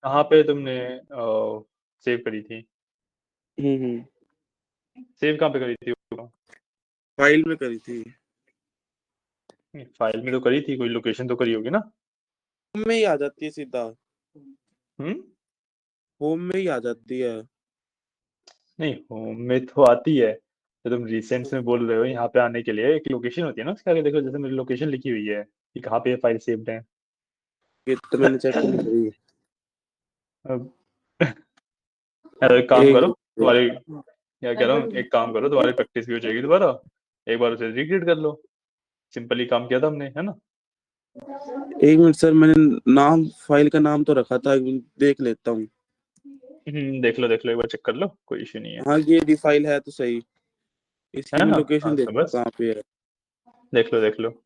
कहाँ पे तुमने सेव करी थी? हम्म। सेव कहाँ पे करी थी वो? फाइल में करी थी। फाइल में तो करी थी, कोई लोकेशन तो करी होगी ना? होम में ही आ जाती है सीधा। हम्म। होम में ही आ जाती है। नहीं, होम में तो आती है। तो तुम रिसेंट्स में बोल रहे हो यहाँ पे आने के लिए एक लोकेशन होती है ना, उसके आगे देखो, जैसे मेरी लोकेशन लिखी हुई है कि कहाँ पे फाइल सेव्ड है। ये तो मैंने चेक नहीं करी। अब यार एक काम एक करो, तुम्हारी, क्या कह रहा हूँ, एक काम करो, तुम्हारी प्रैक्टिस भी हो जाएगी दोबारा। एक बार उसे रिक्रिएट कर लो। सिंपल ही काम किया था हमने, है ना? एक मिनट सर, मैंने नाम, फाइल का नाम तो रखा था, एक मिनट देख लेता हूँ। देख लो देख लो, एक बार चेक कर लो, कोई इश्यू नहीं है। हाँ ये दी फाइल है तो सही। इसकी है मैं ना? लोकेशन हाँ तो देखता हूँ बस कहाँ पे है। देख लो देख लो।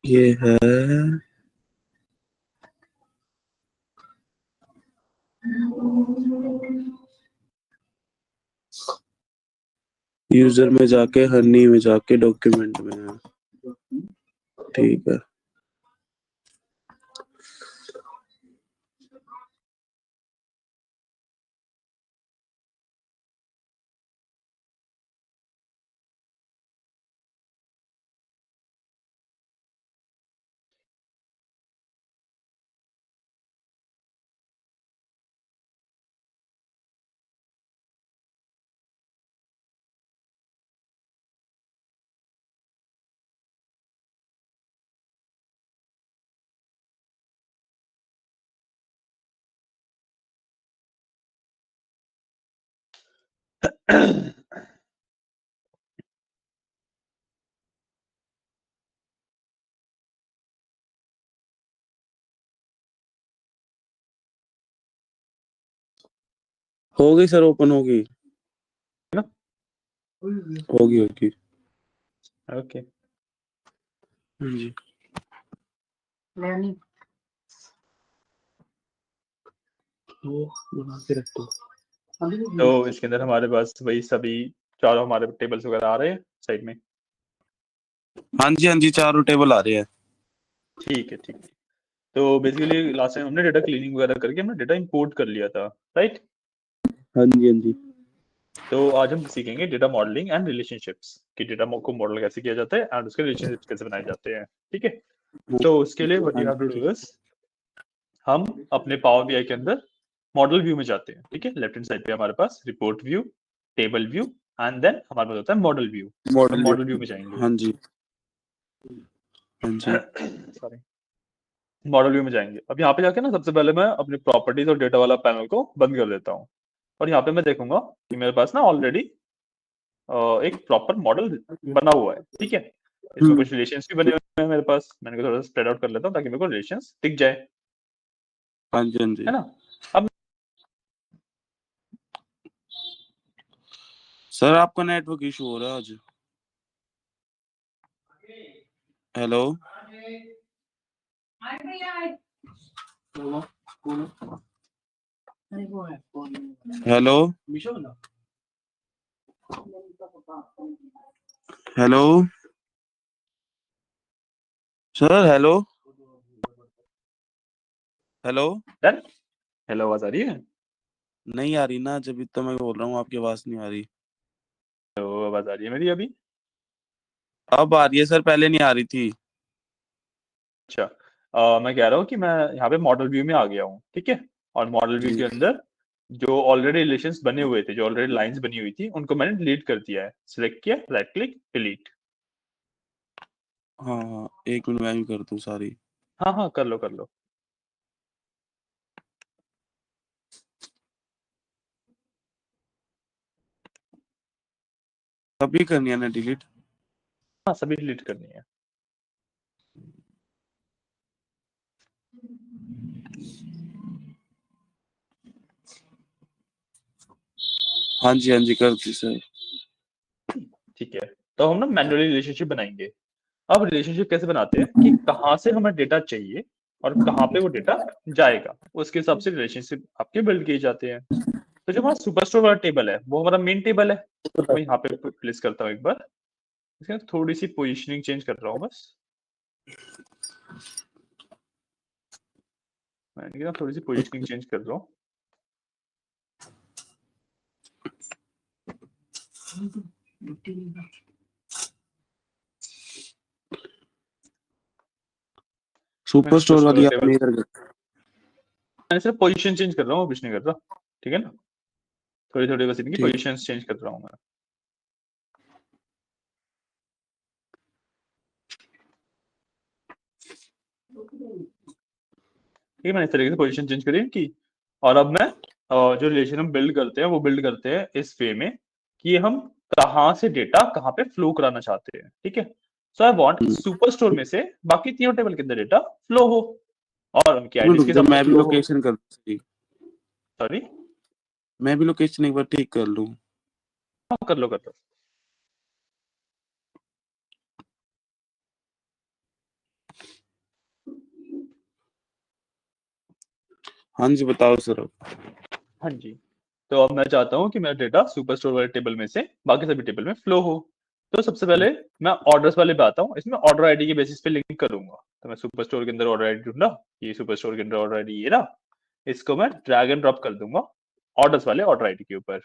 ये है यूजर में जाके, हनी में जाके, डॉक्यूमेंट में है। ठीक है। हो गई सर, ओपन होगी। ना? होगी होगी। ओके। हाँ जी। वो बना के रखो। तो इसके अंदर हमारे पास वही सभी चारों हमारे टेबल्स वगैरह आ रहे हैं साइड में। हाँ जी हाँ जी, चारों टेबल आ रहे हैं। ठीक है ठीक है। तो बेसिकली लास्ट टाइम हमने डेटा क्लीनिंग वगैरह करके हमने डेटा इंपोर्ट कर लिया था, राइट? हाँ जी हाँ जी। तो आज हम सीखेंगे डेटा मॉडलिंग एंड रिलेशनशिप्स, कि डेटा को मॉडल कैसे किया जाता है एंड उसके रिलेशनशिप्स कैसे बनाए जाते हैं। ठीक है। तो उसके लिए व्हाट हाँ यू हैव टू जी, डू इज, हम अपने पावर बीआई के अंदर मॉडल व्यू में जाते हैं। ठीक है, लेफ्ट हैंड साइड पे हमारे पास report view, table view, and then हमारे पास होता है मॉडल व्यू। हम मॉडल। मॉडल व्यू में जाएंगे। हाँ जी हाँ जी। सॉरी, मॉडल व्यू में जाएंगे। अब यहाँ पे जाके ना सबसे पहले मैं अपनी प्रॉपर्टीज और डेटा वाला पैनल को बंद कर देता हूँ। और यहाँ पे मैं देखूंगा कि मेरे पास ना ऑलरेडी एक प्रॉपर मॉडल बना हुआ है। ठीक है, इसमें हम्म। कुछ रिलेशंस भी बने हुए हैं मेरे पास। मैंने कहा थोड़ा सा स्प्रेड आउट कर लेता हूँ ताकि मेरे को रिलेशंस दिख जाए, हाँ जी हाँ जी। है ना? अब सर आपका नेटवर्क इशू हो रहा है आज। Hello. Hello. Hello sir. Hello. Hello. Done. Hello, आवाज आ रही है? नहीं आ रही ना, जब तो मैं बोल रहा हूँ, आपकी आवाज नहीं आ रही। तो आवाज आ रही है मेरी अभी? अब आ रही है सर, पहले नहीं आ रही थी। अच्छा, मैं कह रहा हूँ कि मैं यहाँ पे मॉडल व्यू में आ गया हूँ। ठीक है, और मॉडल व्यू जी। के अंदर जो ऑलरेडी रिलेशंस बने हुए थे, जो ऑलरेडी लाइंस बनी हुई थी, उनको मैंने डिलीट कर दिया है। सिलेक्ट किया, राइट क्लिक, डिलीट। हाँ हाँ, एक मिनट मैं भी कर दूँ सारी। हाँ हाँ, कर लो कर लो। कभी करनी है ना डिलीट? हाँ, सभी डिलीट करनी है। हाँ जी कर दी सर। ठीक है, तो हम ना मैन्युअली रिलेशनशिप बनाएंगे। अब रिलेशनशिप कैसे बनाते हैं कि कहाँ से हमें डेटा चाहिए और कहाँ पे वो डेटा जाएगा, उसके हिसाब से रिलेशनशिप आपके बिल्ड किए जाते हैं। तो जो हमारा सुपरस्टोर वाला टेबल है वो हमारा मेन टेबल है, मैं यहाँ पे प्लेस करता हूँ एक बार, इसके अंदर थोड़ी सी पोजीशनिंग चेंज कर रहा हूँ बस, मैं थोड़ी सी पोजीशनिंग चेंज कर रहा हूँ। सुपर स्टोर वाली आप टेबल नहीं कर सकते। मैं सिर्फ पोजीशन चेंज कर रहा हूँ, कुछ नहीं कर रहा, ठीक है ना, थोड़ी थोड़ी बस इनकी ठीक। पोजीशन चेंज कर रहा हूँ मैं। ठीक है, मैंने इस तरीके से पोजीशन चेंज करी इनकी, और अब मैं जो रिलेशन हम बिल्ड करते हैं वो बिल्ड करते हैं इस वे में कि हम कहाँ से डेटा कहाँ पे फ्लो कराना चाहते हैं, ठीक है। सो आई वांट सुपर स्टोर में से बाकी तीनों टेबल के अंदर डेटा फ्लो हो और उनकी आईडीज के जब हिसाब से मैं भी फ्लो हो। लोकेशन कर सही, सॉरी, मैं भी लोकेशन एक बार ठीक कर लूं। हाँ कर लो कर लो। हाँ जी बताओ सर। हाँ जी, तो अब मैं चाहता हूँ कि मेरा डेटा सुपर स्टोर वाले टेबल में से बाकी सभी टेबल में फ्लो हो। तो सबसे पहले मैं ऑर्डर्स वाले पे आता हूँ, इसमें ऑर्डर आईडी के बेसिस पे लिंक करूंगा। तो मैं सुपर स्टोर के अंदर ऑर्डर आईडी ढूंढा, ये सुपर स्टोर के अंदर ऑर्डर आईडी ये रहा, इसको मैं ड्रैग एंड ड्रॉप कर दूंगा ऑर्डर्स वाले ऑर्डर आईडी के ऊपर,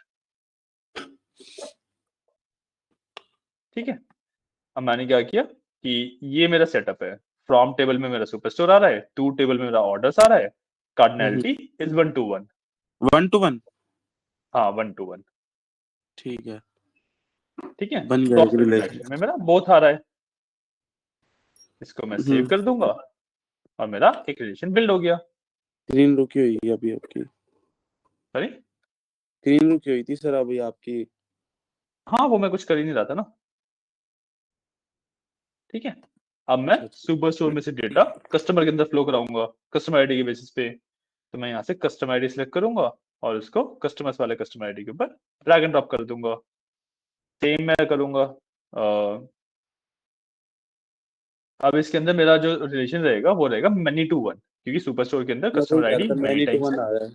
ठीक है। अब मैंने क्या किया कि ये मेरा सेटअप है, फ्रॉम टेबल में मेरा सुपर स्टोर आ रहा है, टू टेबल में मेरा ऑर्डर्स आ रहा है, कार्डिनलिटी इज 1 to 1, 1 to 1। हाँ 1 to 1, ठीक है, ठीक है। बन गया एक क्रॉस रिलेशन। वेरिफिकेशन में मेरा बोथ आ रहा है, इसको मैं सेव कर दूंगा और मेरा एक रिलेशन बिल्ड हो गया। स्क्रीन रुकी हुई है अभी आपकी, सॉरी, स्क्रीन रुकी हुई थी सर अभी आपकी। हाँ वो मैं कुछ कर ही नहीं रहा था ना, ठीक है। अब मैं सुपर स्टोर में से डेटा कस्टमर के अंदर फ्लो कराऊंगा कस्टमर आईडी के बेसिस पे। तो मैं यहाँ से कस्टमर आईडी सिलेक्ट करूंगा और उसको कस्टमर्स वाले कस्टमर आईडी के ऊपर ड्रैग एंड ड्रॉप कर दूंगा। सेम मैं करूंगा, अब इसके अंदर मेरा जो रिलेशन रहेगा वो रहेगा many to 1, क्योंकि सुपर स्टोर के अंदर मैं वही कस्टमर कह आईडी रहा था, many many two times one है। आ रहा है।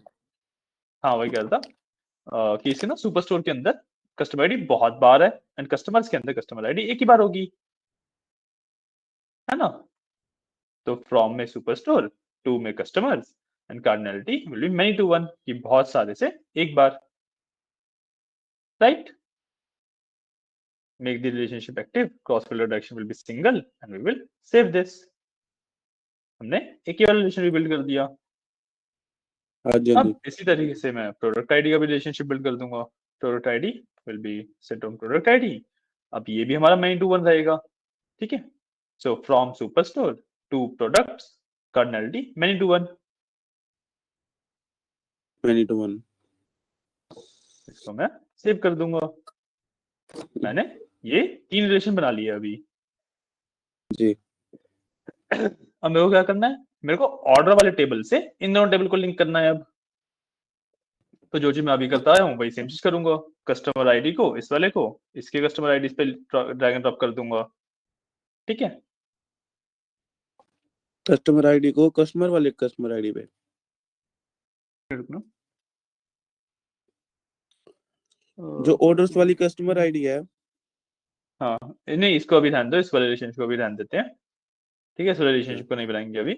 हाँ वही कह रहा था कि इसके ना सुपर स्टोर के अंदर कस्टमर आईडी बहुत बार है एंड कस्टमर्स के अंदर कस्टमर आईडी एक ही बार होगी, है ना। तो फ्रॉम में सुपर स्टोर, टू में customers and cardinality will be many to 1 कि बहुत सारे से एक बार, right. Make the relationship active, cross filter direction will be single and we will save this. हमने एक ही वाला रिलेशन बिल्ड कर दिया। हाँ जी, हाँ जी। अब इसी तरीके से मैं प्रोडक्ट आईडी का भी रिलेशनशिप बिल्ड कर दूंगा, product ID will be set on product ID. अब ये भी हमारा many to 1 रहेगा, ठीक है। So from super store to products cardinality many to 1, many to one. इसको मैं सेव कर दूंगा। मैंने ये 3 रिलेशन बना लिए अभी। जी। अब मेरे को क्या करना है, मेरे को ऑर्डर वाले टेबल से इन दोनों टेबल को लिंक करना है अब। तो जो चीज मैं अभी करता आया हूँ वही सेम चीज करूंगा, कस्टमर आईडी को इस वाले को इसके कस्टमर आईडी पे ड्रैग एंड ड्रॉप कर दूंगा, ठीक है। कस्टमर आईडी को कस्टमर वाले कस्टमर आईडी पे। रुकना, जो ऑर्डर्स वाली कस्टमर आईडी है। हाँ नहीं इसको अभी ध्यान दो, इस वाले रिलेशनशिप को भी ध्यान देते हैं, ठीक है। इस वाले रिलेशनशिप को नहीं बनाएंगे अभी।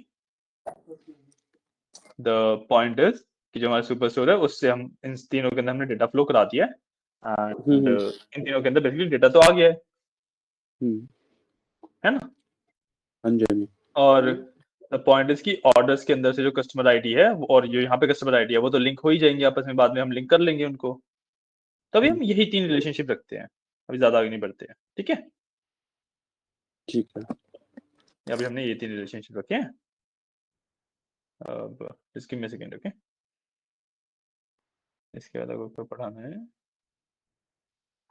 द पॉइंट इज कि जो हमारा सुपर स्टोर है उससे हम इन तीनों के अंदर हमने डेटा फ्लो करा दिया है एंड इन तीनों के अंदर बेसिकली डेटा तो आ गया है ना। हाँ जी, हाँ जी। और द पॉइंट इज कि ऑर्डर्स के अंदर से जो कस्टमर आईडी है और जो यहाँ पे कस्टमर आईडी है वो तो लिंक हो ही जाएंगे आपस में, बाद में हम लिंक कर लेंगे उनको। तभी हम यही 3 रिलेशनशिप रखते हैं, अभी ज्यादा आगे नहीं बढ़ते हैं, ठीक है। ठीक है। अभी हमने ये 3 रिलेशनशिप रखे हैं। अब इसकी में सेकेंड, ओके। इसके बाद आपको पढ़ाना है,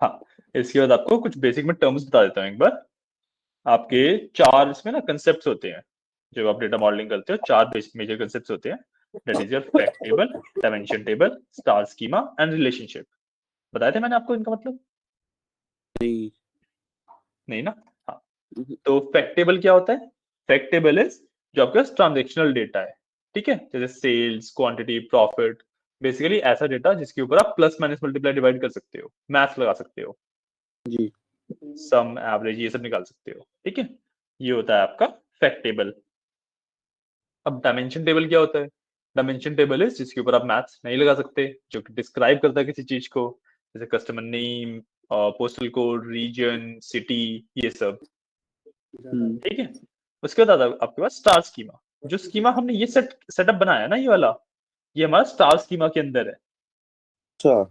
हाँ इसके बाद आपको कुछ बेसिक में टर्म्स बता देता हूँ एक बार। आपके 4 इसमें ना कंसेप्ट होते हैं, जब आप डेटा मॉडलिंग करते हो 4 बेसिक मेजर कंसेप्ट होते हैं। That is your fact table, dimension table, star schema and relationship. बताए थे मैंने आपको इनका मतलब? नहीं। नहीं ना, हाँ। तो फैक्ट टेबल क्या होता है? फैक्ट टेबल इज जो आपका ट्रांजेक्शनल डेटा है, ठीक है, जैसे सेल्स, क्वांटिटी, प्रॉफिट, बेसिकली ऐसा डेटा जिसके ऊपर आप प्लस माइनस मल्टीप्लाई डिवाइड कर सकते हो, मैथ लगा सकते हो, जी। सम एवरेज ये सब निकाल सकते हो, ठीक है। ये होता है आपका फैक्ट टेबल। अब डायमेंशन टेबल क्या होता है? डायमेंशन टेबल है जिसके ऊपर आप मैथ्स नहीं लगा सकते, जो कि डिस्क्राइब करता है किसी चीज को, जैसे customer name, postal code, region, city, ये सब, ठीक है। उसके बाद आता है आपके पास स्टार स्कीमा। जो स्कीमा हमने ये सेटअप बनाया ना, ये वाला, ये हमारा स्टार स्कीमा के अंदर है, अच्छा।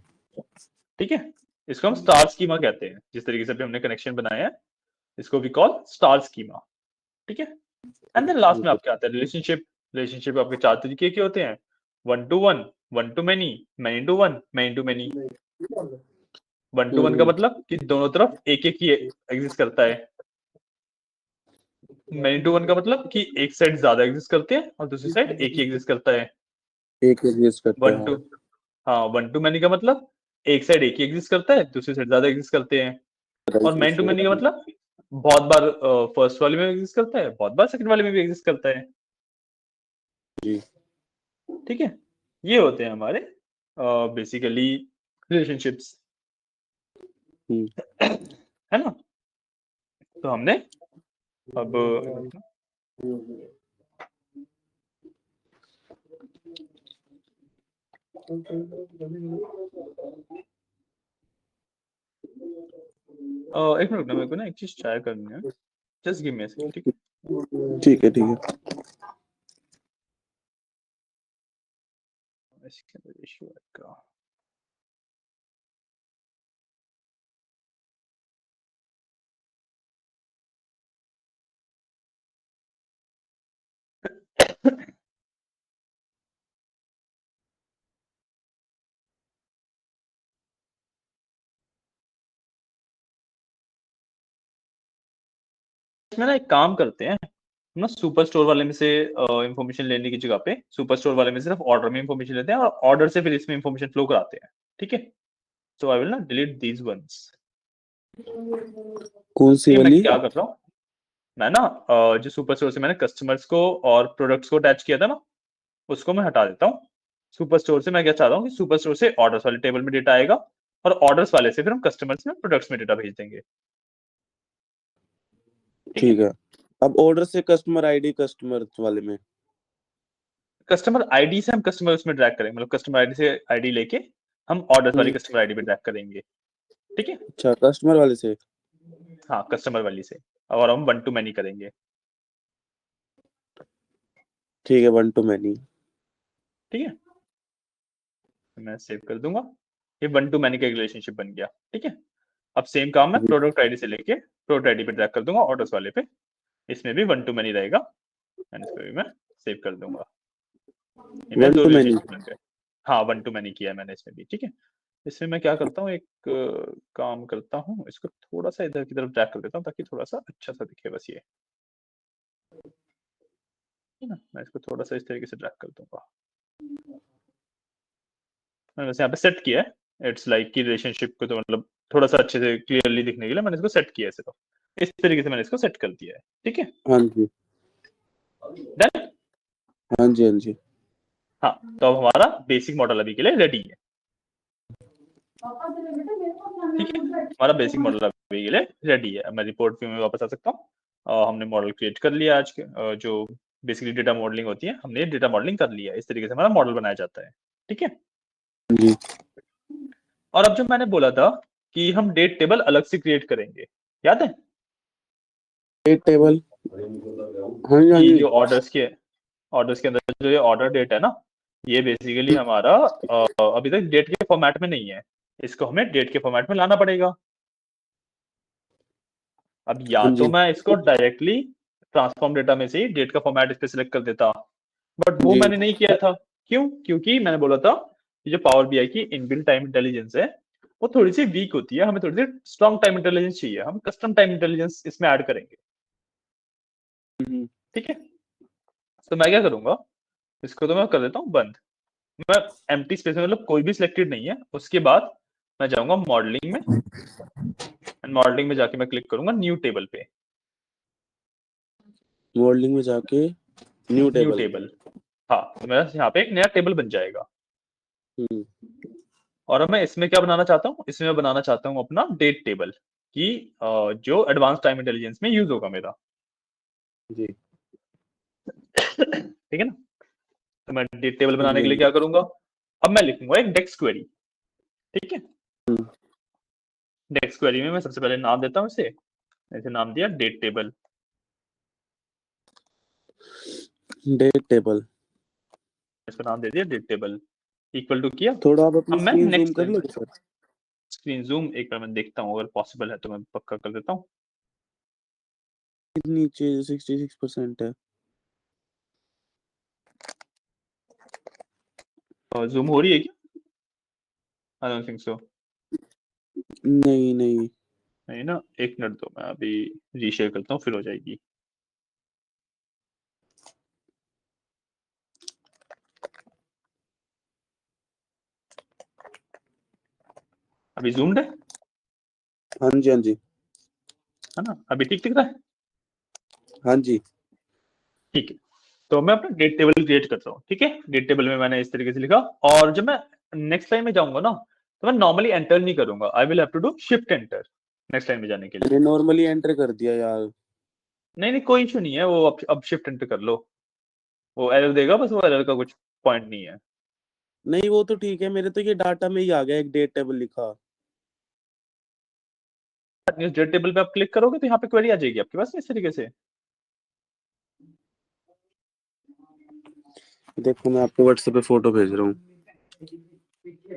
ठीक है। इसको हम स्टार स्कीमा कहते हैं, जिस तरीके से अभी हमने कनेक्शन बनाया है, इसको वी कॉल स्टार स्कीमा, ठीक है। एंड देन लास्ट में आपके आता है रिलेशनशिप। रिलेशनशिप आपके चार तरीके के होते हैं, one to one, one to many, many to one, many to many. One to one का मतलब कि दोनों तरफ एक एक ही एग्जिस्ट करता है। मैनी टू वन का मतलब कि एक साइड ज्यादा एग्जिस्ट करते हैं और दूसरी साइड एक ही एग्जिस्ट करता है। एक एग्जिस्ट करता वन है। टू हाँ, वन टू मैनी का मतलब एक साइड एक ही एग्जिस्ट करता है, दूसरी साइड ज्यादा एग्जिस्ट करते हैं। और मैन टू मैनी का मतलब बहुत बार फर्स्ट वाले में एग्जिस्ट करता है, बहुत बार सेकंड वाले में भी एग्जिस्ट करता है, जी। ठीक है। ये होते हैं हमारे बेसिकली रिलेशनशिप्स, है ना। तो हमने अब एक मिनट ना, मेरे को ना एक चीज ट्राई करनी है, just give me a second, ठीक है। ठीक है, ठीक है। इसके अंदर इशू आएगा। इसमें ना एक काम करते हैं, हम ना सुपर स्टोर वाले में से इंफॉर्मेशन लेने की जगह पे सुपर स्टोर वाले में सिर्फ ऑर्डर में इंफॉर्मेशन लेते हैं और ऑर्डर से फिर इसमें इंफॉर्मेशन फ्लो कराते हैं, ठीक है। सो आई विल ना डिलीट दीज वंस। कौन सी ठीक है, मैं वाली? क्या कर रहा हूँ, मैं ना जो सुपर स्टोर से मैंने कस्टमर्स को और प्रोडक्ट्स को अटैच किया था ना, उसको मैं हटा देता हूँ। सुपर स्टोर से मैं क्या चाह रहा हूँ कि सुपर स्टोर से ऑर्डर्स वाले टेबल में डेटा आएगा और ऑर्डर्स वाले से फिर हम कस्टमर्स में प्रोडक्ट्स में डेटा भेज देंगे, ठीक है। ठीक है। अब ऑर्डर से कस्टमर आईडी कस्टमर वाले में। कस्टमर आईडी से हम कस्टमर उसमें ड्रैग करेंगे, मतलब कस्टमर आईडी से आईडी लेके हम ऑर्डर्स वाली कस्टमर आईडी पे ड्रैग करेंगे, ठीक है। अच्छा, कस्टमर वाले से। हाँ, कस्टमर वाली से, और हम वन टू मैनी करेंगे, ठीक है, वन टू मैनी। ठीक है। मैं सेव कर दूंगा, ये वन टू मैनी का रिलेशनशिप बन गया, ठीक है। अब सेम काम मैं प्रोडक्ट आईडी से लेके प्रोडक्ट आईडी पे ड्रैग कर दूंगा ऑर्डर्स वाले पे, इसमें भी वन टू मैनी रहेगा एंड इसको भी मैं सेव कर दूंगा। ये मेरे वन दो टू मैनी। रिलेशनशिप बन गए। हाँ, वन टू मैनी किया है मैंने इसमें भी, ठीक है। इसमें मैं क्या करता हूँ, एक काम करता हूँ, इसको थोड़ा सा इधर की तरफ ड्रैग कर देता हूँ ताकि थोड़ा सा अच्छा सा दिखे, बस ये, है ना। मैं इसको थोड़ा सा इस तरीके से ड्रैग कर दूंगा। मैंने वैसे यहाँ पे सेट किया है, इट्स लाइक की रिलेशनशिप को तो मतलब थोड़ा सा अच्छे से क्लियरली दिखने के लिए मैंने इसको सेट किया है, सिर्फ इस तरीके से मैंने इसको सेट कर दिया है, ठीक है। हाँ जी। डन। हाँ जी, हाँ जी। हाँ, तो अब हमारा बेसिक मॉडल अभी के लिए रेडी है, ठीक है। हमारा बेसिक मॉडल अभी के लिए रेडी है। अब मैं रिपोर्ट व्यू में वापस आ सकता हूँ। हमने मॉडल क्रिएट कर लिया आज के, जो बेसिकली डेटा मॉडलिंग होती है, हमने डेटा मॉडलिंग कर लिया है। इस तरीके से हमारा मॉडल बनाया जाता है, ठीक है। जी। और अब जो मैंने बोला था कि हम डेट टेबल अलग से क्रिएट करेंगे, याद है? Date table. हाँ जी, हाँ कि जी। जो ऑर्डर्स के अंदर जो ये ऑर्डर डेट है ना, ये बेसिकली हमारा अभी तक डेट के फॉर्मेट में नहीं है, इसको हमें डेट के फॉर्मेट में लाना पड़ेगा। अब या हाँ तो जी। मैं इसको डायरेक्टली ट्रांसफॉर्म डेटा में से ही डेट का फॉर्मेट इस पे सिलेक्ट कर देता, बट वो जी। मैंने नहीं किया था। क्यों? क्योंकि मैंने बोला था कि जो पावर बीआई की इनबिल्ट टाइम इंटेलिजेंस है, वो थोड़ी सी वीक होती है, हमें थोड़ी सी स्ट्रॉन्ग टाइम इंटेलिजेंस चाहिए, हम कस्टम टाइम इंटेलिजेंस इसमें ऐड करेंगे, ठीक है। तो मैं क्या करूंगा, इसको तो मैं कर देता हूँ बंद। मैं एम्प्टी स्पेस में, मतलब कोई भी सिलेक्टेड नहीं है, उसके बाद मैं जाऊंगा मॉडलिंग में, एंड मॉडलिंग में जाके मैं क्लिक करूंगा न्यू टेबल पे, मॉडलिंग में जाके न्यू न्यू टेबल। टेबल। हाँ, तो मेरा यहाँ पे एक नया टेबल बन जाएगा। और अब मैं इसमें क्या बनाना चाहता हूँ, इसमें मैं बनाना चाहता हूँ अपना डेट टेबल कि जो एडवांस टाइम इंटेलिजेंस में यूज होगा मेरा। जी। ठीक है ना। तो मैं डेट टेबल हाँ बनाने जी, के हाँ लिए जी। क्या करूंगा, अब मैं लिखूंगा एक डेक्स क्वेरी। ठीक है, हम्म, डेक्स क्वेरी में मैं सबसे पहले नाम देता हूँ इसे नाम दिया डेट टेबल। Date table. इसका नाम दे दिया डेट टेबल, इक्वल टू किया। थोड़ा आप अपनी अब मैं स्क्रीन जूम नेक्स्ट कर लाइन, लोगे सर? स्क्रीन जूम एक बार मैं देखता हूँ, अगर पॉसिबल है तो मैं पक्का कर देता हूँ। नीचे 66% है। जूम हो रही है क्या? I don't think so. नहीं नहीं। नहीं ना, एक मिनट दो, मैं अभी रीशेयर करता हूँ, फिर हो जाएगी। अभी जूम्ड हाँ जी, हाँ जी। है ना, अभी ठीक दिख रहा है। हाँ जी। ठीक है, तो मैं अपना डेट टेबल क्रिएट करता हूँ। ठीक है, डेट टेबल में मैंने इस तरीके से लिखा, और जब मैं नेक्स्ट लाइन में जाऊंगा ना, तो मैं नॉर्मली एंटर नहीं करूंगा, I will have to do shift enter next line में जाने के लिए। मैंने नॉर्मली एंटर कर दिया यार। नहीं नहीं, कोई इशू नहीं है, वो अब शिफ्ट एंटर कर लो, वो एरर देगा, बस वो एरर का कुछ पॉइंट नहीं है। नहीं वो तो ठीक है, मेरे तो ये डाटा में ही आ गया एक डेट टेबल लिखा। न्यूज डेट टेबल पे आप क्लिक करोगे तो यहाँ पे क्वेरी आ जाएगी आपके पास इस तरीके से। देखो मैं आपको व्हाट्सएप पे फोटो भेज रहा हूँ।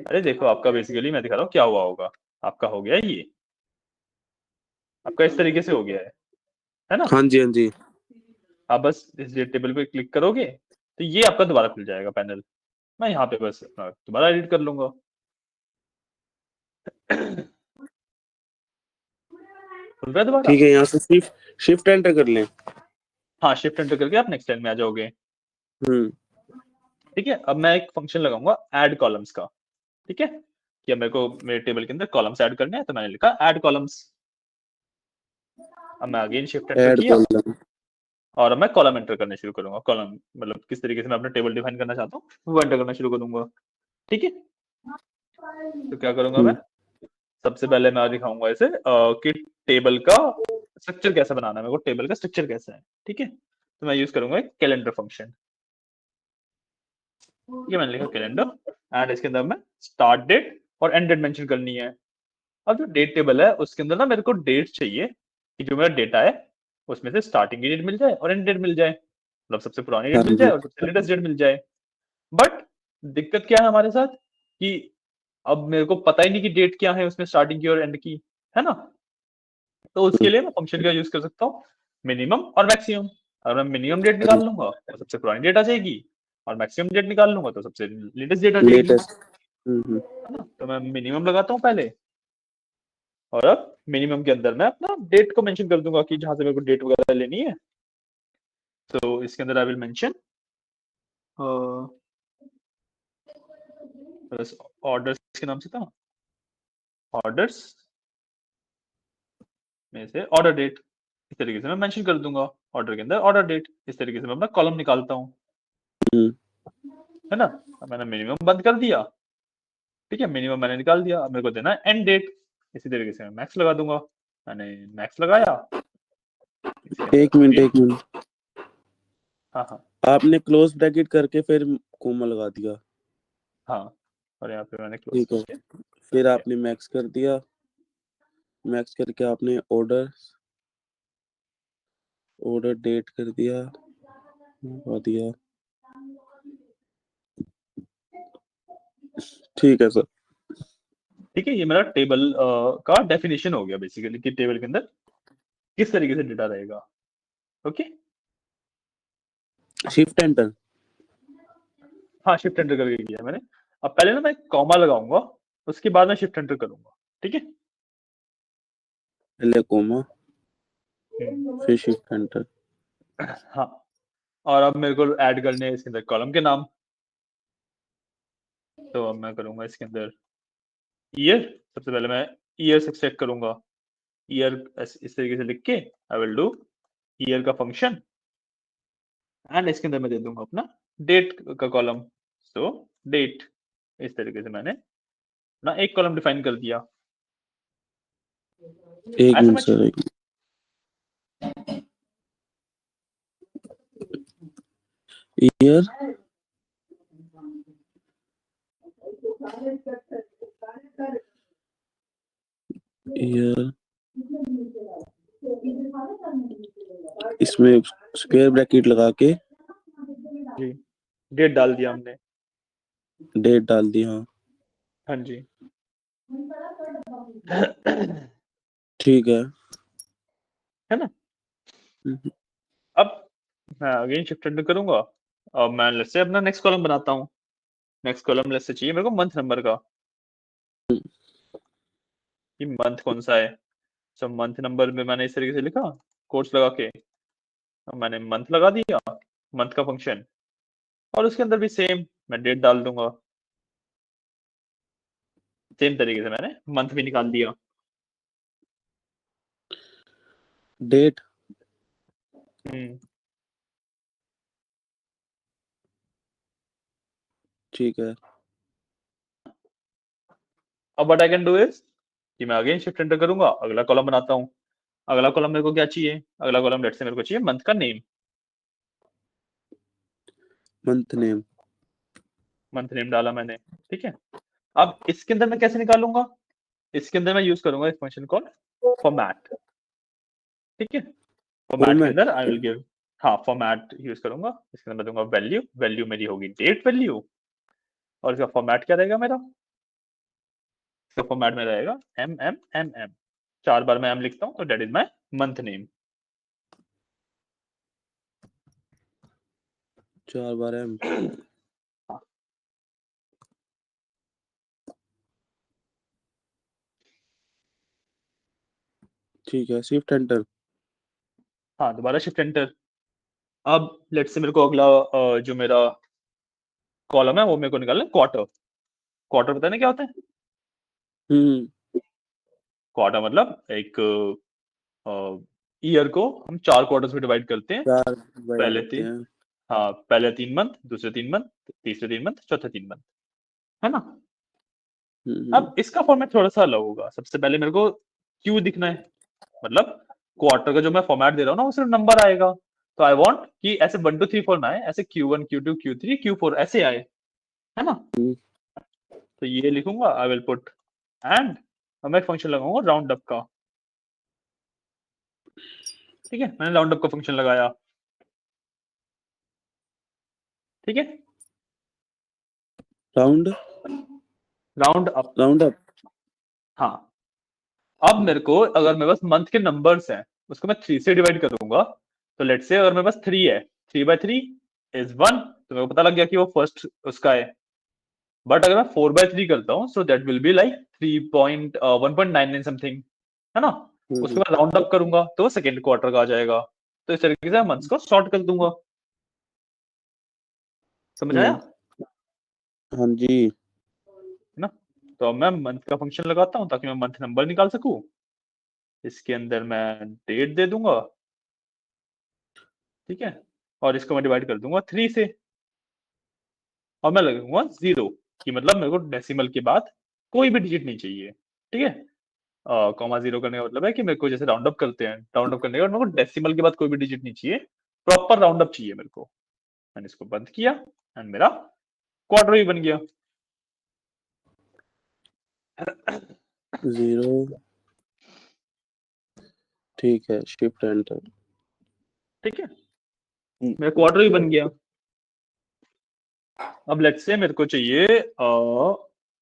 अरे देखो, आपका बेसिकली मैं दिखा रहा हूँ क्या हुआ होगा। आपका हो गया ये, आपका इस तरीके से हो गया है ना। हाँ जी, हाँ जी। आप बस इस डेट टेबल पे क्लिक करोगे तो ये आपका दोबारा खुल जाएगा पैनल। मैं यहाँ पे बस अपना दोबारा एडिट कर लूंगा। खुल रहा है दोबारा। ठीक है, यहाँ से शिफ्ट शिफ्ट एंटर कर लें। हाँ, शिफ्ट एंटर करके आप नेक्स्ट लाइन में आ जाओगे। हम्म। ठीक है, अब मैं एक फंक्शन लगाऊंगा ऐड कॉलम्स का। ठीक है, कि अब मेरे को मेरे टेबल के अंदर कॉलम्स ऐड करने हैं, तो मैंने लिखा ऐड कॉलम्स। अब मैं अगेन शिफ्ट एंटर ऐड किया, कॉलम। और अब मैं कॉलम एंटर करने शुरू करूंगा। कॉलम मतलब किस तरीके से मैं अपना टेबल डिफाइन करना चाहता हूँ वो एंटर करना शुरू करूंगा। ठीक है, तो क्या करूंगा मैं, सबसे पहले मैं दिखाऊंगा इसे कि टेबल का स्ट्रक्चर कैसे बनाना है, मेरे को टेबल का स्ट्रक्चर कैसा है। ठीक है, तो मैं यूज करूंगा एक कैलेंडर फंक्शन। ये मैंने लिखा कैलेंडर, एंड इसके अंदर मैं स्टार्ट डेट और एंड डेट मेंशन करनी है। अब जो डेट टेबल है उसके अंदर ना मेरे को डेट चाहिए कि जो मेरा डेटा है उसमें से स्टार्टिंग की डेट मिल जाए और एंड डेट मिल जाए, मतलब सबसे पुरानी हाँ डेट मिल जाए जी। और सबसे लेटेस्ट डेट मिल जाए। बट दिक्कत क्या है हमारे साथ कि अब मेरे को पता ही नहीं कि डेट क्या है उसमें स्टार्टिंग की और एंड की, है ना। तो उसके लिए मैं फंक्शन का यूज कर सकता हूँ मिनिमम और मैक्सिमम। अगर मैं मिनिमम डेट निकाल लूंगा तो सबसे पुरानी डेट आ जाएगी, और मैक्सिमम डेट निकाल लूंगा तो सबसे लेटेस्ट डेट आ जाएगी, लेटेस्ट। है ना। तो मैं मिनिमम लगाता हूँ पहले, और अब मिनिमम के अंदर मैं अपना डेट को मेंशन कर दूंगा कि जहां से मेरे को डेट वगैरह लेनी है। तो इसके अंदर आई विल मेंशन बस ऑर्डर्स के नाम से था, ऑर्डर्स में से ऑर्डर डेट, इस तरीके से मैं मेंशन कर दूंगा। ऑर्डर के अंदर ऑर्डर डेट, इस तरीके से मैं अपना कॉलम निकालता हूँ, है ना। अब मैंने मिनिमम बंद कर दिया। ठीक है, मिनिमम मैंने निकाल दिया, अब मेरे को देना है एंड डेट। इसी तरीके से मैं मैक्स लगा दूंगा। मैंने मैक्स लगाया, इसके अंदर एक मिनट, अगेन, एक मिनट। हाँ हाँ आपने क्लोज ब्रैकेट करके फिर कोमा लगा दिया। हाँ, और यहाँ पे मैंने क्लोज ठीक है, करके कर फिर दिया। आपने मैक्स कर दिया। मैक्स करके आपने ऑर्डर ऑर्डर डेट कर दिया, लगा दिया। ठीक है सर। ठीक है, ये मेरा टेबल का डेफिनेशन हो गया बेसिकली कि टेबल के अंदर किस तरीके से डेटा रहेगा। Okay, shift enter. हाँ, शिफ्ट एंटर करके किया मैंने। अब पहले ना मैं कॉमा लगाऊंगा, उसके बाद मैं शिफ्ट एंटर करूंगा। ठीक है, पहले कोमा हम्म, फिर शिफ्ट एंटर। हाँ। और अब मेरे को ऐड करने हैं इसके अंदर कॉलम के नाम। तो अब मैं करूंगा इसके अंदर ईयर, सबसे पहले मैं ईयर से एक्सट्रैक्ट करूंगा। ईयर इस तरीके से लिख के आई विल डू ईयर का फंक्शन, एंड इसके अंदर मैं दे दूंगा अपना डेट का कॉलम। सो डेट, इस तरीके से मैंने ना एक कॉलम डिफाइन कर दिया। एक आया मिनट समझ? सर, ईयर ईयर इसमें स्क्वायर ब्रैकेट लगा के जी, डेट डाल दिया हमने। डेट डाल दी। हाँ हाँ जी। ठीक है। है ना? हम्म, अब मैं अगेन शिफ्ट एंटर करूंगा। अब मैं लेट्स से अपना नेक्स्ट कॉलम बनाता हूँ। नेक्स्ट कॉलम लेट्स से चाहिए मेरे को मंथ नंबर का, कि मंथ कौन सा है। सो मंथ नंबर में मैंने इस तरीके से लिखा कोट्स लगा के, अब मैंने मंथ लगा दिया, मंथ का फंक्शन, और उसके अंदर भी सेम मैं डेट डाल दूंगा। सेम तरीके से मैंने मंथ भी निकाल दिया। डेट हम्म ठीक है। अब what I can do is कि मैं अगेन शिफ्ट एंटर करूंगा, अगला कॉलम बनाता हूँ। अगला कॉलम मेरे को क्या चाहिए? अगला कॉलम लेट्स से मेरे को चाहिए मंथ का name. Month name month name डाला मैंने, ठीक है। अब इसके अंदर मैं कैसे निकालूंगा? इसके अंदर मैं यूज करूंगा एक फंक्शन कॉल फॉर्मेट, ठीक है। फॉर्मेट के अंदर फॉर्मेट आई विल गिव, हाँ फॉर्मेट यूज करूंगा। इसके अंदर मैं दूंगा वैल्यू, वैल्यू मेरी होगी डेट वैल्यू, और इसका फॉर्मेट क्या रहेगा मेरा? इसका फॉर्मेट में रहेगा एम। 4 बार मैं एम लिखता हूँ तो date is my month name. 4 बार एम। ठीक है, शिफ्ट एंटर। हाँ, दोबारा शिफ्ट एंटर। अब लेट से मेरे को अगला जो मेरा कॉलम है वो मेरे को निकालना है क्वार्टर। क्वार्टर पता नहीं क्या होता है? हम्म क्वार्टर मतलब एक ईयर को हम 4 क्वार्टर्स में डिवाइड करते हैं। 4 डिवाइड पहले करते 3, हैं। हाँ पहले 3 मंथ, दूसरे 3 मंथ, तीसरे 3 मंथ, चौथे 3 मंथ, है ना? हम्म अब इसका फॉर्मेट थोड़ा सा अलग होगा। सबसे पहले मेरे को क्यू दिखना है, मतलब क्वार्टर का जो मैं फॉर्मेट दे रहा हूँ ना वो सिर्फ नंबर आएगा। तो आई वांट कि ऐसे 1 2 3 4 ना आए, ऐसे Q1 Q2 Q3 Q4 ऐसे आए, है ना? हम्म, तो ये लिखूंगा आई विल पुट एंड, मैं एक फंक्शन लगाऊंगा राउंड अप का, ठीक है। मैंने राउंड अप का फंक्शन लगाया, ठीक है। Round round up, round up. हाँ। अब मेरे को अगर मेरे पास मंथ के नंबर्स हैं उसको मैं 3 से डिवाइड करूंगा। तो लेट्स से अगर मेरे पास 3 है, 3/3 इज 1, तो मेरे को पता लग गया कि वो फर्स्ट उसका है। बट अगर मैं 4/3 करता हूँ so that will be like 1.99 something, है ना? उसके बाद राउंड अप करूंगा तो वो सेकेंड क्वार्टर का आ जाएगा। तो इस तरीके से मंथ्स को सॉर्ट कर दूंगा। समझ आया? हम्म, हाँ जी। है ना? तो अब मैं मंथ का फंक्शन लगाता हूँ ताकि मैं मंथ नंबर निकाल सकूं। इसके अंदर मैं डेट दे दूंगा, ठीक है। और इसको मैं डिवाइड कर दूंगा 3 से, और मैं लगाऊंगा 0, कि मतलब मेरे को डेसिमल के बाद कोई भी डिजिट नहीं चाहिए, ठीक है। कॉमा 0 करने का मतलब है कि मेरे को जैसे राउंड अप करते हैं, राउंड अप करने के बाद मेरे को डेसिमल के बाद कोई भी डिजिट नहीं चाहिए, प्रॉपर राउंड अप चाहिए मेरे को। मैंने इसको बंद किया एंड मेरा क्वार्टर भी बन गया। 0 ठीक है, शिफ्ट एंटर। ठीक है, मेरा क्वार्टर भी बन गया। अब लेट्स से मेरे को चाहिए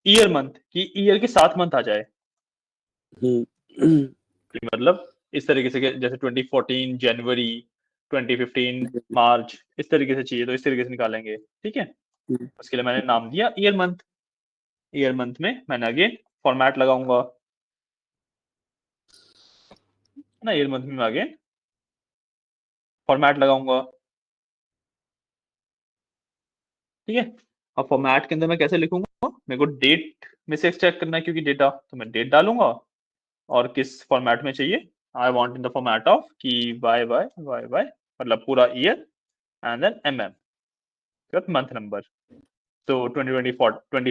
ईयर मंथ, कि ईयर के 7 मंथ आ जाए। हम्म कि मतलब इस तरीके से कि जैसे 2014 जनवरी, 2015 मार्च, इस तरीके से चाहिए तो इस तरीके से निकालेंगे, ठीक है। उसके लिए मैंने नाम दिया ईयर मंथ। ईयर मंथ में मैंने अगेन फॉर्मेट लगाऊंगा, है ना। ईयर मंथ में मैं अगेन फॉर्मेट लगाऊंगा, ठीक है। अब फॉर्मेट के अंदर मैं कैसे लिखूंगा? मेरे को डेट में से एक्सट्रैक्ट करना है क्योंकि डेटा, तो मैं डेट डालूंगा। और किस फॉर्मेट में चाहिए? I want in the format of कि वाई वाई वाई वाई, मतलब पूरा year, and then month number, तो 2014-1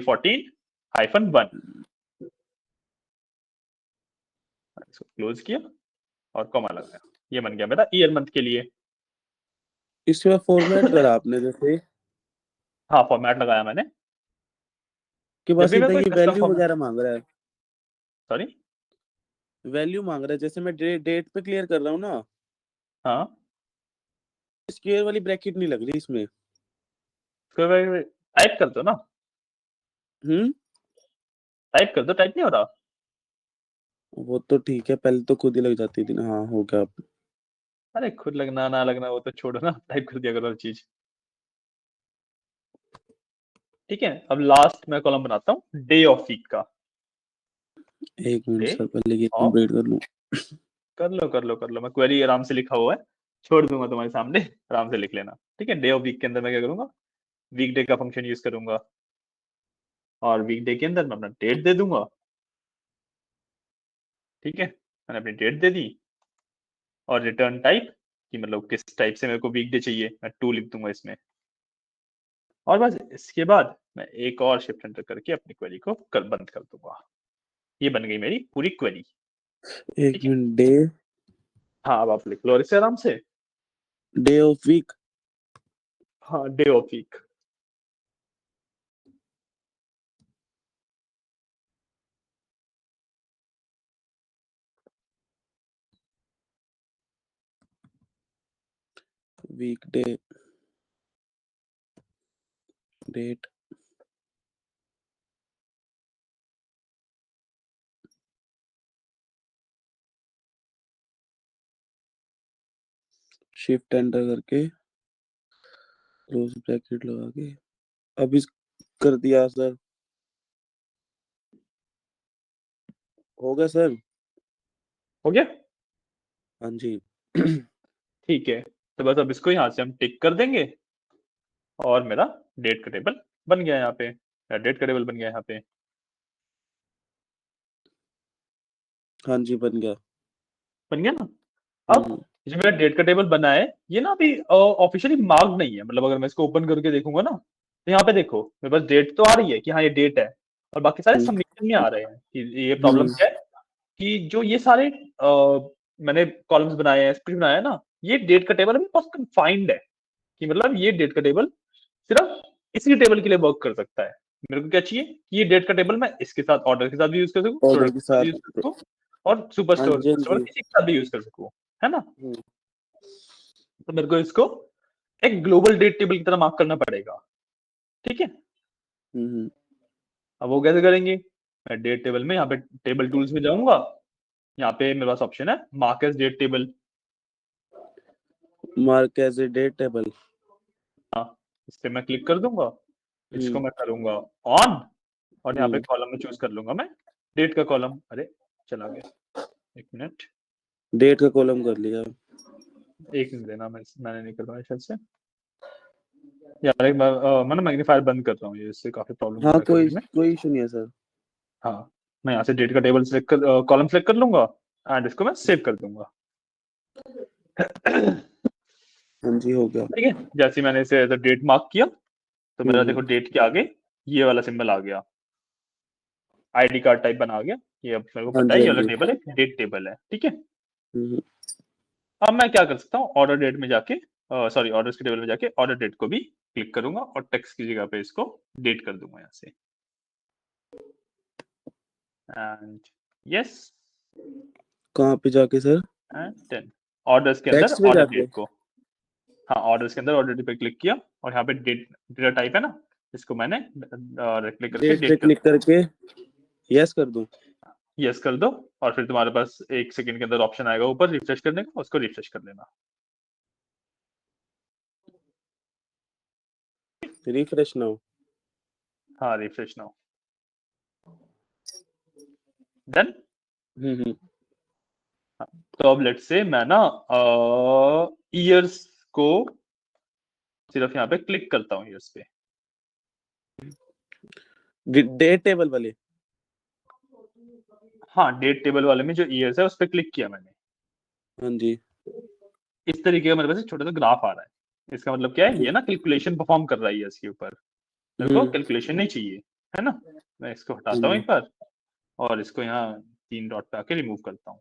इसको क्लोज किया और कॉमा लगाया, ये बन गया मेरा ईयर मंथ के लिए। इसके बाद फॉर्मेट करा आपने जैसे हाँ, फॉर्मेट लगाया मैंने। कि जब बस भी मैं इतना कोई ये कस्टम वैल्यू फॉर्मेट, वगैरह मांग रहा है, सॉरी, वैल्यू मांग रहा है, जैसे मैं डेट पे क्लियर कर रहा हूँ ना, हाँ, स्क्वायर वाली ब्रैकेट नहीं लग रही इसमें। टाइप कर दो ना, हम्म टाइप कर दो, टाइप नहीं हो रहा। वो तो ठीक है, पहले तो खुद ही लग जाती थी ना। हाँ हो गया अब। अरे खुद लगना ना लगना वो तो छोड़ो ना, टाइप कर दिया करो हर चीज। ठीक है, अब लास्ट मैं कॉलम बनाता हूँ डे ऑफ वीक का। एक मिनट डे सर, पहले ये ऑफ, कंप्लीट कर लूं। कर लो, मैं क्वेरी आराम से लिखा हुआ है, छोड़ दूंगा तुम्हारे सामने, आराम से लिख लेना। ठीक है, डे ऑफ वीक के अंदर मैं क्या करूंगा, वीक डे का फंक्शन यूज करूंगा, और वीक डे के अंदर मैं अपना डेट दे दूंगा। ठीक है, मैंने अपनी डेट दे दी, और रिटर्न टाइप कि मतलब किस टाइप से मेरे को वीक डे चाहिए, मैं 2 लिख दूंगा इसमें। और बस इसके बाद मैं एक और शिफ्ट एंटर करके अपनी क्वेरी को बंद कर दूंगा। ये बन गई मेरी पूरी क्वेरी। एक ठीक है, मिनट, डे हाँ, अब आप लिख लो और इसे आराम से। डे ऑफ वीक, हाँ, day of week. Week day, date, shift enter करके क्लोज ब्रैकेट लगा के अब इस कर दिया सर। हो गया सर। हो गया। हाँ जी। ठीक है, तो बस अब इसको यहाँ से हम टिक कर देंगे, और मेरा डेट का टेबल बन गया यहाँ पे, या डेट का टेबल बन गया यहाँ पे। हाँ जी बन गया। बन गया ना। अब हम्म जो मेरा डेट का टेबल बना है, ये ना अभी ऑफिशियली मार्क्ड नहीं है, मतलब अगर मैं इसको ओपन करके देखूंगा ना, तो यहाँ पे देखो मेरे पास डेट तो आ रही है कि हाँ ये डेट है, और बाकी सारे हम्म सबमिशन में आ रहे हैं कि ये प्रॉब्लम हम्म क्या है, कि जो ये सारे मैंने कॉलम्स बनाए हैं, स्प्लिट बनाया है ना, ये डेट का टेबल अभी बहुत कन्फाइंड है, कि मतलब ये डेट का टेबल सिर्फ इसी टेबल के लिए वर्क कर सकता है। मेरे को क्या चाहिए कि ये डेट का टेबल मैं इसके साथ, ऑर्डर के साथ भी यूज कर सकूं, ऑर्डर प्रोडक्ट के के साथ भी साथ। यूज कर सकूं, और सुपर हाँ स्टोर जी हाँ कस्टमर जी। किसी के साथ भी यूज कर सकूं, है ना। हम्म तो मेरे को इसको एक ग्लोबल डेट टेबल की तरह मार्क करना पड़ेगा। ठीक है, हम्म अब वो कैसे करेंगे, मैं डेट टेबल में यहाँ पे टेबल टूल्स में जाऊंगा, यहाँ पे मेरे पास ऑप्शन है mark as date table. Mark as a date table. हाँ, इस पे मैं क्लिक कर दूंगा, इसको हम्म मैं करूंगा ऑन, और यहाँ पे हम्म कॉलम में चूज कर लूंगा मैं डेट का कॉलम। अरे चला गया, एक मिनट, डेट का कॉलम कर लिया। एक मिनट देना, मैंने नहीं कर पाया शायद से यार, एक बार मैं मैग्नीफायर बंद कर रहा हूँ, ये इससे काफी प्रॉब्लम हो हाँ रहा है कोई करने में। कोई इशू नहीं है सर। हाँ, मैं यहाँ से डेट का टेबल सेलेक्ट कर कॉलम सेलेक्ट कर लूंगा, एंड इसको मैं सेव कर दूंगा। हाँ जी हो गया। ठीक है, जैसे ही मैंने इसे एज अ डेट मार्क किया, तो मेरा देखो हम्म डेट के आगे ये वाला सिंबल आ गया, आईडी कार्ड टाइप बना आ गया। ये अब मेरे को हाँ पता जी है ये हाँ वाला जी। टेबल एक डेट टेबल है। ठीक है, हम्म अब मैं क्या कर सकता हूँ, ऑर्डर डेट में जाके, सॉरी, ऑर्डर्स के टेबल में जाके ऑर्डर डेट को भी क्लिक करूंगा, और टेक्स्ट की जगह पे इसको डेट कर दूंगा यहाँ से, एंड यस, कहाँ पे जाके सर? एंड 10 ऑर्डर्स के अंदर टेक्स्ट पे ऑर्डर जाके? डेट को, हाँ, ऑर्डर्स के अंदर ऑर्डर डेट पे क्लिक किया, और यहाँ पे डेट डेटा टाइप है ना, इसको मैंने क्लिक करके डेट पे डेट कर क्लिक दिया। करके यस कर दूं? यस कर दो, और फिर तुम्हारे पास 1 सेकंड के अंदर ऑप्शन आएगा ऊपर रिफ्रेश करने का, उसको रिफ्रेश कर लेना। Refresh now. हाँ, रिफ्रेश नाउ, डन। हम्म तो अब लेट्स से मैं ना ईयर्स को सिर्फ यहाँ पे क्लिक करता हूँ, ईयर्स पे। डेट टेबल वाले? हाँ, डेट टेबल वाले में जो ईयर्स है उस पर क्लिक किया मैंने, हाँ जी। इस तरीके का मेरे पास एक छोटा सा ग्राफ आ रहा है। इसका मतलब क्या है, ये ना कैलकुलेशन परफॉर्म कर रहा है इसके ऊपर, मेरे को कैलकुलेशन नहीं चाहिए, है ना। मैं इसको हटाता हूँ एक बार और इसको यहाँ 3 डॉट पे आके रिमूव करता हूँ।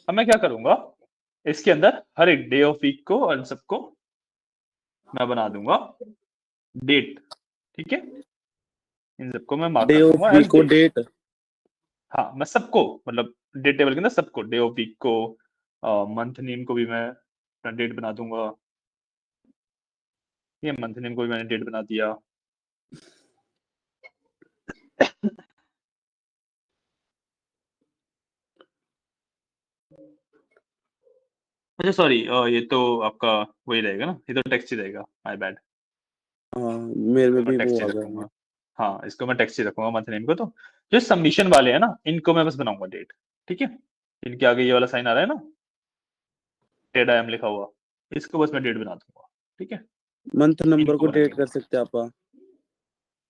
अब मैं क्या करूंगा, इसके अंदर हर एक डे ऑफ वीक को और इन सबको मैं बना दूंगा डेट, ठीक है। इन सबको मैं मार्क डे कर ऑफ दूंगा वीक एज को डेट। डेट। हाँ, मैं सबको मतलब डेट टेबल के अंदर सबको, डे ऑफ वीक को, मंथ नेम को भी मैं डेट बना दूंगा। ये मंथ नेम को भी मैंने डेट बना दिया। अच्छा सॉरी, ये तो आपका वही रहेगा ना, ये तो टेक्स्ट ही रहेगा, माय बैड। हाँ मेरे में मैं भी टेक्स्ट वो ही आ गया। रखूंगा। हाँ, इसको मैं टेक्स्ट ही रखूंगा मंथ नेम को। तो जो सबमिशन वाले हैं ना, इनको मैं बस बनाऊंगा डेट, ठीक है। इनके आगे ये वाला साइन आ रहा है ना, टेड आई एम लिखा हुआ, इसको बस मैं डेट बना दूंगा, ठीक है। मंथ नंबर इनको को डेट बनाएंगे, कर सकते हैं आप।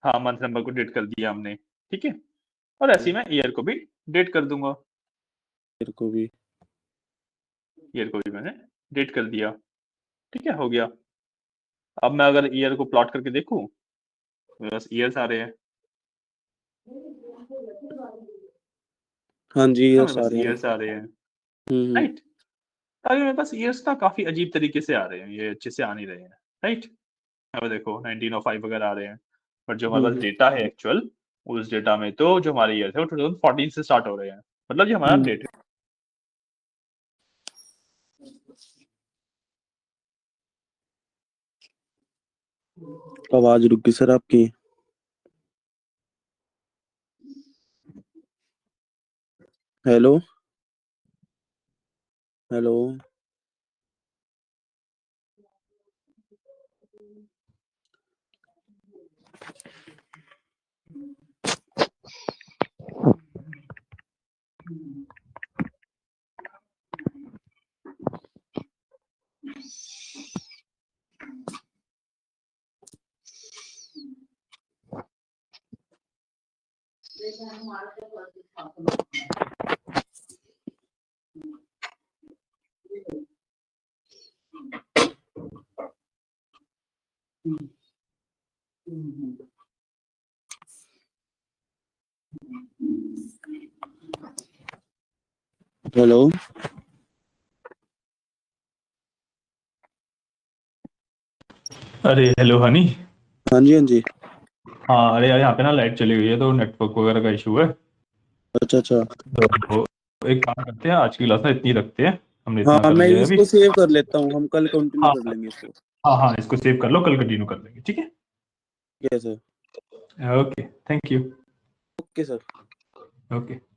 हाँ मंथ नंबर को डेट कर दिया हमने, ठीक है। और ऐसे ही मैं ईयर को भी डेट कर दूंगा, मेरे को भी। ईयर को भी मैंने डेट कर दिया, ठीक है, हो गया। अब मैं अगर ईयर को प्लॉट करके देखूं, मेरे पास ईयर्स आ रहे हैं, हाँ जी ना ये मेरे पास सारे हैं। ईयर्स आ रहे हैं, हम्म। राइट। अभी मेरे पास ईयर्स ना काफी अजीब तरीके से आ रहे हैं, ये अच्छे से आ नहीं रहे हैं, राइट। अब देखो 1905 वगैरह आ रहे हैं, बट जो हमारे पास डेटा है एक्चुअल, उस डेटा में तो जो हमारे ईयर है वो 2014 से स्टार्ट हो रहे हैं, मतलब जो हमारा डेट है। आवाज रुक गई सर आपकी। Hello hello. हेलो। अरे हेलो हनी। हाँ जी हाँ जी। हाँ, अरे यार यहाँ पे ना लाइट चली गई है, तो नेटवर्क वगैरह का इशू है। अच्छा अच्छा। तो एक काम करते हैं, आज की क्लास ना इतनी रखते हैं, हमने इतना हाँ कर मैं लिया है अभी। इसको सेव कर लेता हूँ, हम कल कंटिन्यू हाँ कर लेंगे इसको। हाँ हाँ, इसको सेव कर लो, कल कंटिन्यू कर लेंगे, ठीक है। कैसे? Okay, thank you. Okay sir. Okay.